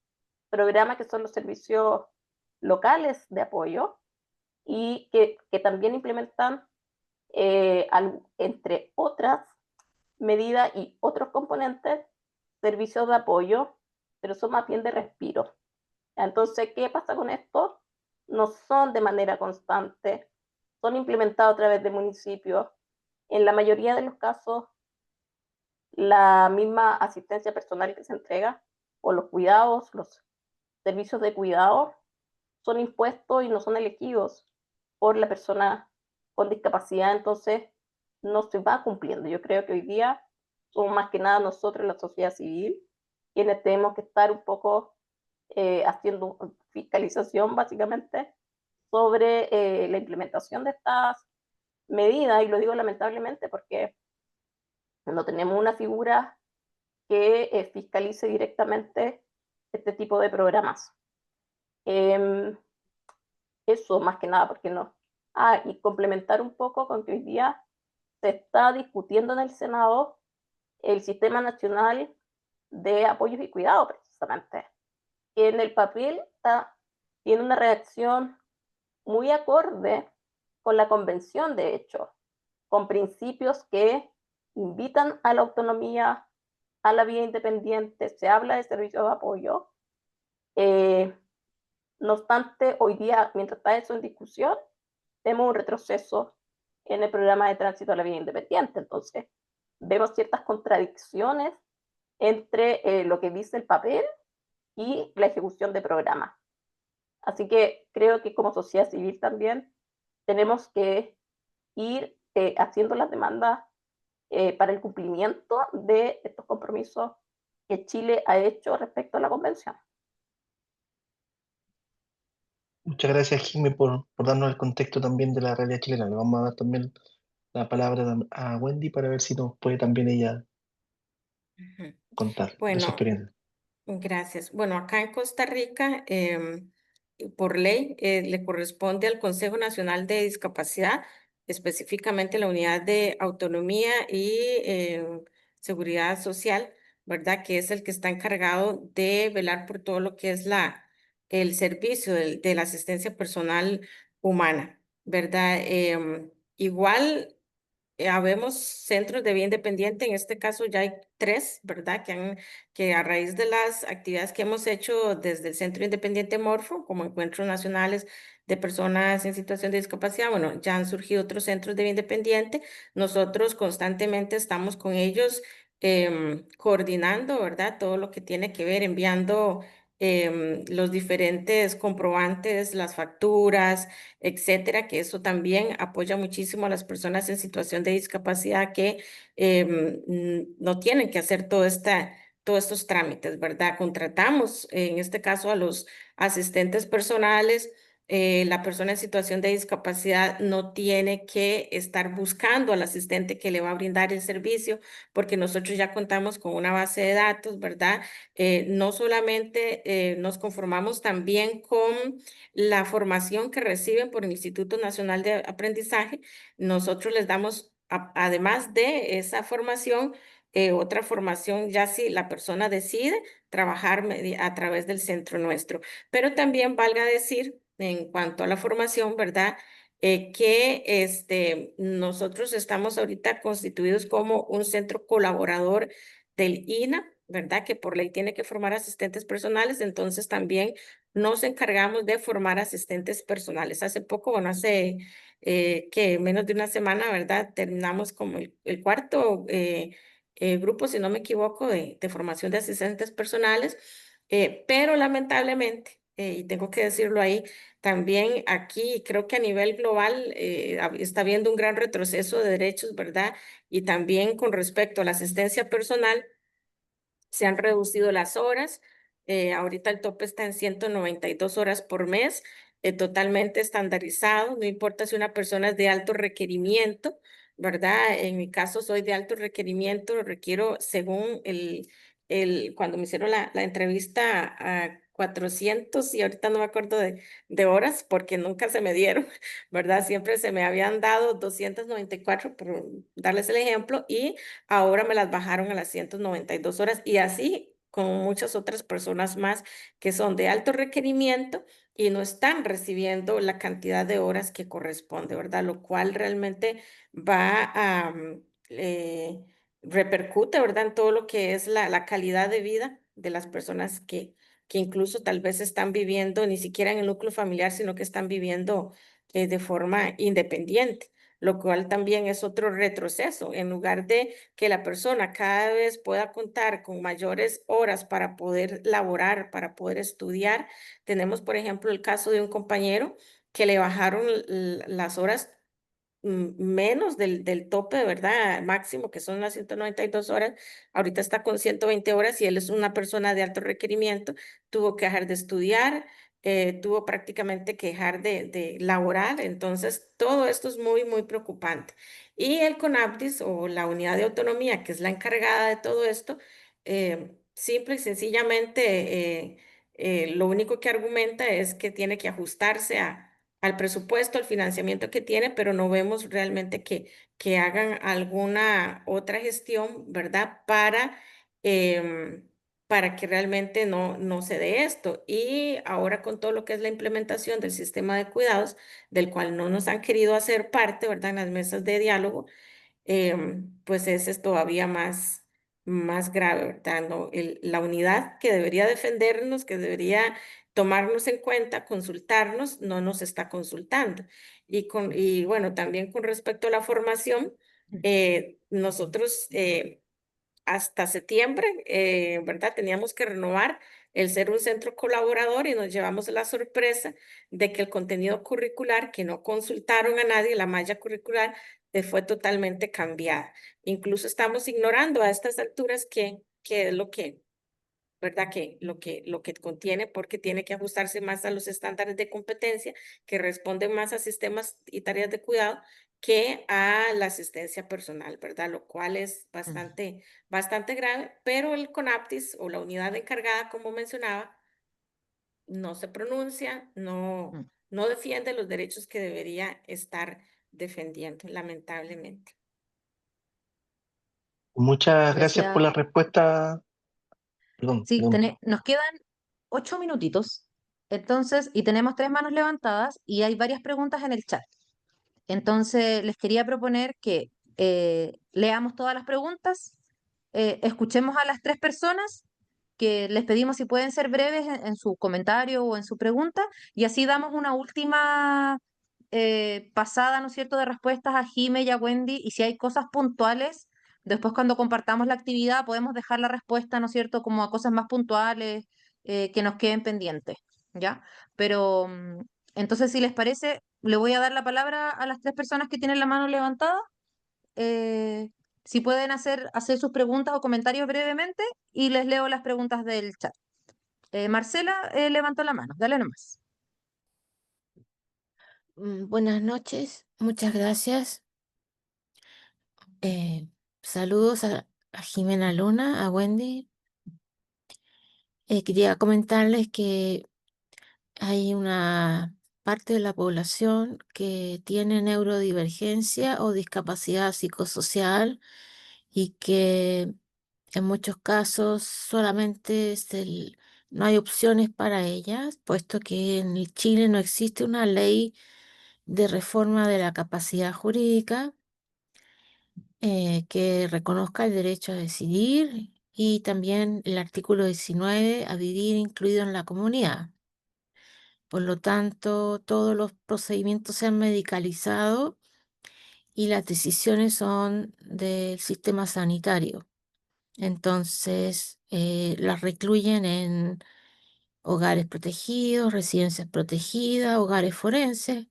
programas que son los servicios locales de apoyo y que también implementan, entre otras medidas y otros componentes, servicios de apoyo, pero son más bien de respiro. Entonces, ¿qué pasa con esto? No son de manera constante, son implementados a través de municipios. En la mayoría de los casos, la misma asistencia personal que se entrega o los cuidados, los servicios de cuidado, son impuestos y no son elegidos por la persona con discapacidad, entonces no se va cumpliendo. Yo creo que hoy día somos más que nada nosotros, la sociedad civil, quienes tenemos que estar un poco haciendo fiscalización básicamente sobre la implementación de estas medidas, y lo digo lamentablemente porque no tenemos una figura que fiscalice directamente este tipo de programas. Eso más que nada, porque no. Y complementar un poco con que hoy día se está discutiendo en el Senado el Sistema Nacional de Apoyos y Cuidados, precisamente, que en el papel tiene una reacción muy acorde con la convención, de hecho, con principios que invitan a la autonomía, a la vida independiente, se habla de servicios de apoyo. No obstante, hoy día, mientras está eso en discusión, vemos un retroceso en el programa de tránsito a la vida independiente. Entonces, vemos ciertas contradicciones entre lo que dice el papel y la ejecución de programas. Así que creo que como sociedad civil también tenemos que ir haciendo las demandas para el cumplimiento de estos compromisos que Chile ha hecho respecto a la convención. Muchas gracias, Jimmy, por darnos el contexto también de la realidad chilena. Le vamos a dar también la palabra a Wendy para ver si nos puede también ella Ujú. contar de su Bueno, experiencia. gracias. Bueno, acá en Costa Rica, por ley, le corresponde al Consejo Nacional de Discapacidad, específicamente la Unidad de Autonomía y Seguridad Social, ¿verdad? Que es el que está encargado de velar por todo lo que es el servicio de la asistencia personal humana, ¿verdad? Igual habemos centros de vida independiente, en este caso ya hay 3, ¿verdad? Que a raíz de las actividades que hemos hecho desde el Centro Independiente Morfo, como encuentros nacionales de personas en situación de discapacidad, bueno, ya han surgido otros centros de vida independiente. Nosotros constantemente estamos con ellos coordinando, ¿verdad? Todo lo que tiene que ver, enviando los diferentes comprobantes, las facturas, etcétera, que eso también apoya muchísimo a las personas en situación de discapacidad que no tienen que hacer todos estos trámites, ¿verdad? Contratamos, en este caso, a los asistentes personales. La persona en situación de discapacidad no tiene que estar buscando al asistente que le va a brindar el servicio, porque nosotros ya contamos con una base de datos, ¿verdad? No solamente nos conformamos también con la formación que reciben por el Instituto Nacional de Aprendizaje, nosotros les damos, además de esa formación, otra formación ya si la persona decide trabajar a través del centro nuestro. Pero también valga decir, en cuanto a la formación, ¿verdad? Que nosotros estamos ahorita constituidos como un centro colaborador del INA, ¿verdad? Que por ley tiene que formar asistentes personales, entonces también nos encargamos de formar asistentes personales. Hace poco, bueno, hace que menos de una semana, ¿verdad? Terminamos como el cuarto grupo, si no me equivoco, de formación de asistentes personales, pero lamentablemente, y tengo que decirlo ahí, también aquí creo que a nivel global está habiendo un gran retroceso de derechos, ¿verdad? Y también con respecto a la asistencia personal, se han reducido las horas. Ahorita el tope está en 192 horas por mes, totalmente estandarizado. No importa si una persona es de alto requerimiento, ¿verdad? En mi caso soy de alto requerimiento, requiero según cuando me hicieron la entrevista a 400 y ahorita no me acuerdo de horas porque nunca se me dieron, ¿verdad? Siempre se me habían dado 294, por darles el ejemplo, y ahora me las bajaron a las 192 horas y así con muchas otras personas más que son de alto requerimiento y no están recibiendo la cantidad de horas que corresponde, ¿verdad? Lo cual realmente va a repercute, ¿verdad? En todo lo que es la calidad de vida de las personas que incluso tal vez están viviendo ni siquiera en el núcleo familiar, sino que están viviendo de forma independiente, lo cual también es otro retroceso. En lugar de que la persona cada vez pueda contar con mayores horas para poder laborar, para poder estudiar, tenemos, por ejemplo, el caso de un compañero que le bajaron las horas menos del tope, ¿verdad? Máximo, que son las 192 horas. Ahorita está con 120 horas y él es una persona de alto requerimiento. Tuvo que dejar de estudiar, tuvo prácticamente que dejar de laborar. Entonces, todo esto es muy, muy preocupante. Y el CONAPDIS o la unidad de autonomía, que es la encargada de todo esto, simple y sencillamente, lo único que argumenta es que tiene que ajustarse al presupuesto, al financiamiento que tiene, pero no vemos realmente que hagan alguna otra gestión, ¿verdad? Para que realmente no se dé esto. Y ahora con todo lo que es la implementación del sistema de cuidados, del cual no nos han querido hacer parte, ¿verdad? En las mesas de diálogo, pues ese es todavía más grave, ¿verdad? No, la unidad que debería defendernos, que debería tomarnos en cuenta, consultarnos, no nos está consultando. Y bueno, también con respecto a la formación, nosotros hasta septiembre, ¿verdad? Teníamos que renovar el ser un centro colaborador y nos llevamos la sorpresa de que el contenido curricular, que no consultaron a nadie, la malla curricular, fue totalmente cambiada. Incluso estamos ignorando a estas alturas que es lo que, ¿verdad? Que lo que contiene, porque tiene que ajustarse más a los estándares de competencia, que responden más a sistemas y tareas de cuidado que a la asistencia personal, ¿verdad? Lo cual es bastante grave, pero el CONAPTIS o la unidad encargada, como mencionaba, no se pronuncia, Mm. no defiende los derechos que debería estar defendiendo, lamentablemente. Muchas gracias por Gracias. la respuesta. Perdón, Sí, perdón. nos quedan 8 minutitos, entonces, y tenemos 3 manos levantadas y hay varias preguntas en el chat. Entonces, les quería proponer que leamos todas las preguntas, escuchemos a las 3 personas, que les pedimos si pueden ser breves en su comentario o en su pregunta, y así damos una última pasada, ¿no es cierto?, de respuestas a Jime y a Wendy, y si hay cosas puntuales, después cuando compartamos la actividad podemos dejar la respuesta, ¿no es cierto?, como a cosas más puntuales que nos queden pendientes, ¿ya? Pero entonces, si les parece, le voy a dar la palabra a las 3 personas que tienen la mano levantada. eh, si pueden hacer sus preguntas o comentarios brevemente y les leo las preguntas del chat. Marcela levantó la mano, dale nomás. Buenas noches, muchas gracias. Saludos a Jimena Luna, a Wendy. Quería comentarles que hay una parte de la población que tiene neurodivergencia o discapacidad psicosocial y que en muchos casos solamente no hay opciones para ellas, puesto que en el Chile no existe una ley de reforma de la capacidad jurídica que reconozca el derecho a decidir y también el artículo 19 a vivir incluido en la comunidad. Por lo tanto, todos los procedimientos se han medicalizado y las decisiones son del sistema sanitario. Entonces, las recluyen en hogares protegidos, residencias protegidas, hogares forenses.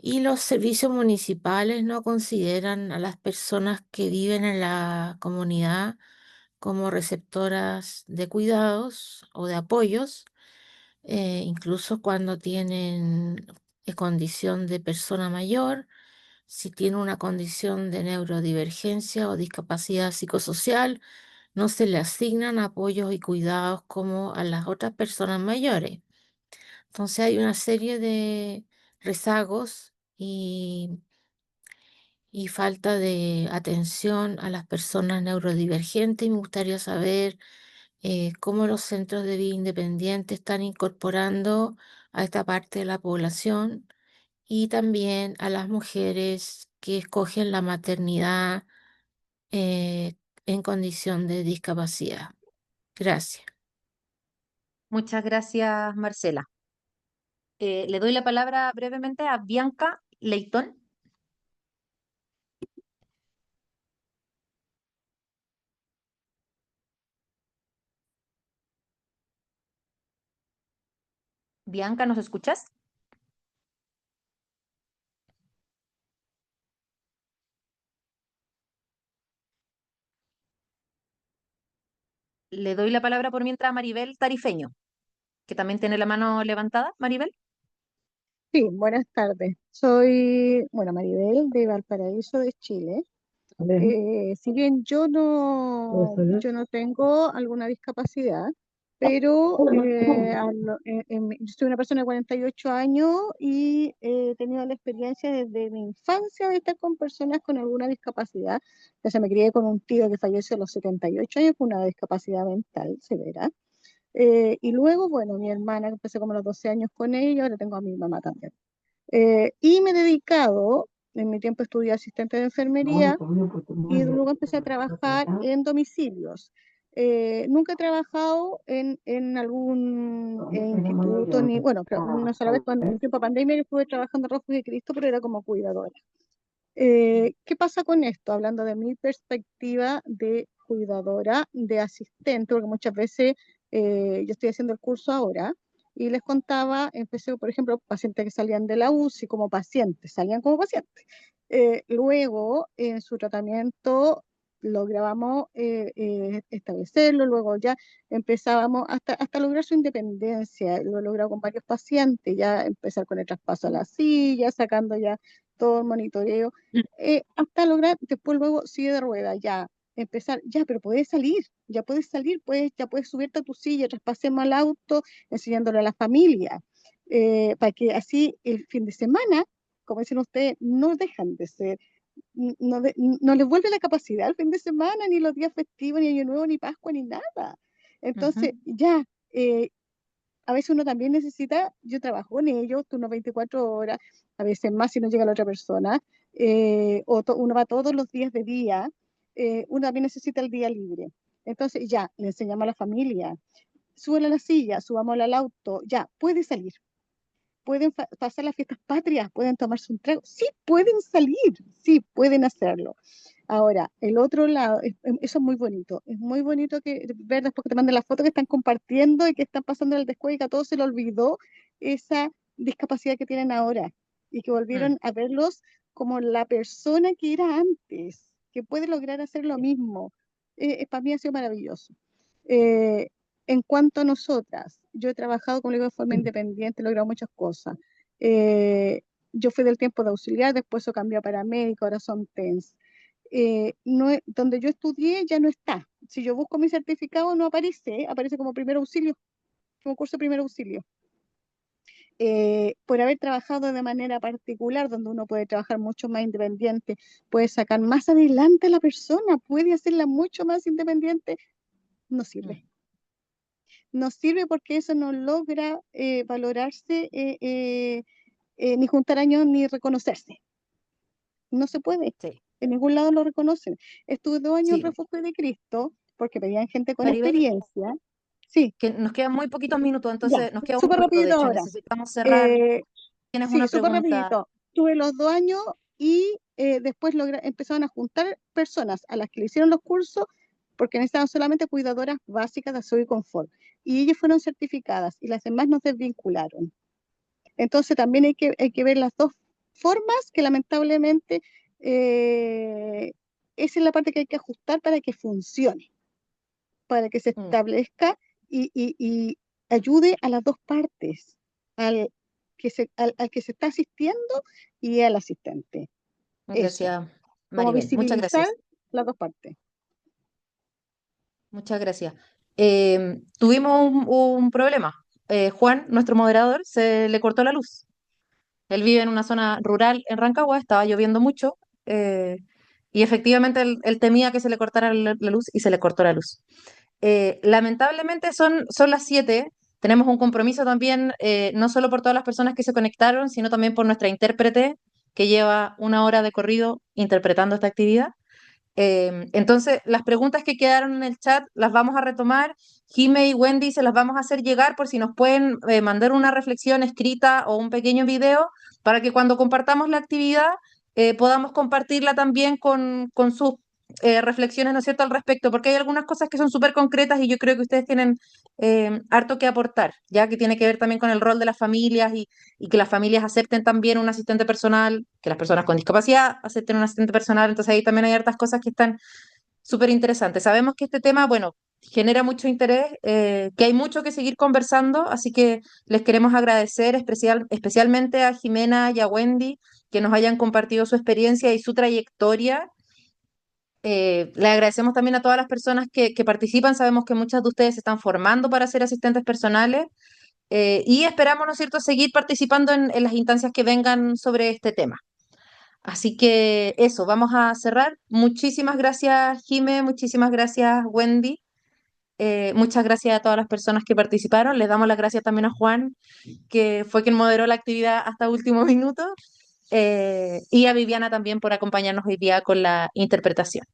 Y los servicios municipales no consideran a las personas que viven en la comunidad como receptoras de cuidados o de apoyos, incluso cuando tienen condición de persona mayor, si tienen una condición de neurodivergencia o discapacidad psicosocial, no se le asignan apoyos y cuidados como a las otras personas mayores. Entonces hay una serie de rezagos y falta de atención a las personas neurodivergentes. Y me gustaría saber cómo los centros de vida independiente están incorporando a esta parte de la población y también a las mujeres que escogen la maternidad eh, en condición de discapacidad. Gracias. Muchas gracias, Marcela. Le doy la palabra brevemente a Bianca Leitón. Bianca, ¿nos escuchas? Le doy la palabra por mientras a Maribel Tarifeño, que también tiene la mano levantada. Maribel. Sí, buenas tardes. Soy, bueno, Maribel de Valparaíso, de Chile. Si bien yo no tengo alguna discapacidad, pero yo soy una persona de 48 años y he tenido la experiencia desde mi infancia de estar con personas con alguna discapacidad. Ya se me crié con un tío que falleció a los 78 años con una discapacidad mental severa. Y luego, bueno, mi hermana, que empecé como a los 12 años con ella, ahora tengo a mi mamá también. Y me he dedicado, en mi tiempo estudié asistente de enfermería y luego empecé a trabajar en domicilios. Nunca he trabajado en algún instituto, ni, bueno, pero una sola vez cuando en tiempo de pandemia yo estuve trabajando en Rojos de Cristo, pero era como cuidadora. ¿Qué pasa con esto? Hablando de mi perspectiva de cuidadora, de asistente, porque muchas veces yo estoy haciendo el curso ahora y les contaba, empecé, por ejemplo, pacientes que salían de la UCI como pacientes, salían como pacientes. Luego, en su tratamiento, lográbamos establecerlo, luego ya empezábamos hasta lograr su independencia, lo he logrado con varios pacientes, ya empezar con el traspaso a la silla, sacando ya todo el monitoreo, hasta lograr, después luego sigue de rueda, ya, empezar, ya, pero puedes salir, ya puedes subirte a tu silla, traspasemos al auto, enseñándole a la familia, para que así el fin de semana, como dicen ustedes, no dejan de ser, no les vuelve la capacidad el fin de semana, ni los días festivos, ni Año Nuevo, ni Pascua, ni nada. Entonces, ya, a veces uno también necesita, yo trabajo con ellos, turnos 24 horas, a veces más si no llega la otra persona, uno va todos los días de día, uno también necesita el día libre. Entonces ya, le enseñamos a la familia, súbela a la silla, subámosla al auto, ya, puede salir. Pueden pasar las fiestas patrias, pueden tomarse un trago, sí pueden salir, sí pueden hacerlo. Ahora, el otro lado, eso es muy bonito que ver después que te manden las fotos que están compartiendo y que están pasando en el descuento y que a todos se le olvidó esa discapacidad que tienen ahora y que volvieron a verlos como la persona que era antes, que puede lograr hacer lo mismo. Para mí ha sido maravilloso. Eh, en cuanto a nosotras, yo he trabajado, como le digo, de forma independiente, he logrado muchas cosas. Yo fui del tiempo de auxiliar, después eso cambió a paramédico, ahora son TENS. Donde yo estudié ya no está. Si yo busco mi certificado no aparece, aparece como primer auxilio, como curso de primer auxilio. Por haber trabajado de manera particular, donde uno puede trabajar mucho más independiente, puede sacar más adelante a la persona, puede hacerla mucho más independiente, no sirve. No sirve porque eso no logra valorarse, ni juntar años, ni reconocerse. No se puede. Sí. En ningún lado lo reconocen. Estuve 2 años en Sí. Refugio de Cristo porque pedían gente con Maribel, experiencia. Sí, que nos quedan muy poquitos minutos, ya, entonces nos queda un súper minuto, de rapidito hecho, ahora. necesitamos cerrar. ¿Tienes Sí, una súper pregunta? rapidito. Tuve los 2 años y después empezaron a juntar personas a las que le hicieron los cursos porque necesitaban solamente cuidadoras básicas de aseo y confort. Y ellas fueron certificadas y las demás nos desvincularon. Entonces también hay que ver las dos formas que lamentablemente esa es la parte que hay que ajustar para que funcione, para que se Mm, establezca y ayude a las dos partes, al que se está asistiendo y al asistente. Eso, Gracias, como Maribel. Muchas visibilizar gracias. las dos partes. Muchas gracias. Tuvimos un problema. Juan, nuestro moderador, se le cortó la luz. Él vive en una zona rural en Rancagua, estaba lloviendo mucho eh, y efectivamente él temía que se le cortara la luz y se le cortó la luz. Lamentablemente son las 7. Tenemos un compromiso también, no solo por todas las personas que se conectaron, sino también por nuestra intérprete que lleva 1 hora de corrido interpretando esta actividad. Entonces, las preguntas que quedaron en el chat las vamos a retomar. Jime y Wendy se las vamos a hacer llegar por si nos pueden mandar una reflexión escrita o un pequeño video para que cuando compartamos la actividad podamos compartirla también con sus reflexiones, ¿no es cierto?, al respecto, porque hay algunas cosas que son súper concretas y yo creo que ustedes tienen harto que aportar, ya que tiene que ver también con el rol de las familias y que las familias acepten también un asistente personal, que las personas con discapacidad acepten un asistente personal, entonces ahí también hay hartas cosas que están súper interesantes. Sabemos que este tema, bueno, genera mucho interés, que hay mucho que seguir conversando, así que les queremos agradecer especialmente a Jimena y a Wendy que nos hayan compartido su experiencia y su trayectoria. Le agradecemos también a todas las personas que participan. Sabemos que muchas de ustedes se están formando para ser asistentes personales y esperamos, ¿no es cierto?, seguir participando en las instancias que vengan sobre este tema. Así que eso, vamos a cerrar. Muchísimas gracias, Jime, muchísimas gracias, Wendy. Muchas gracias a todas las personas que participaron. Les damos las gracias también a Juan, que fue quien moderó la actividad hasta último minuto, y a Viviana también por acompañarnos hoy día con la interpretación.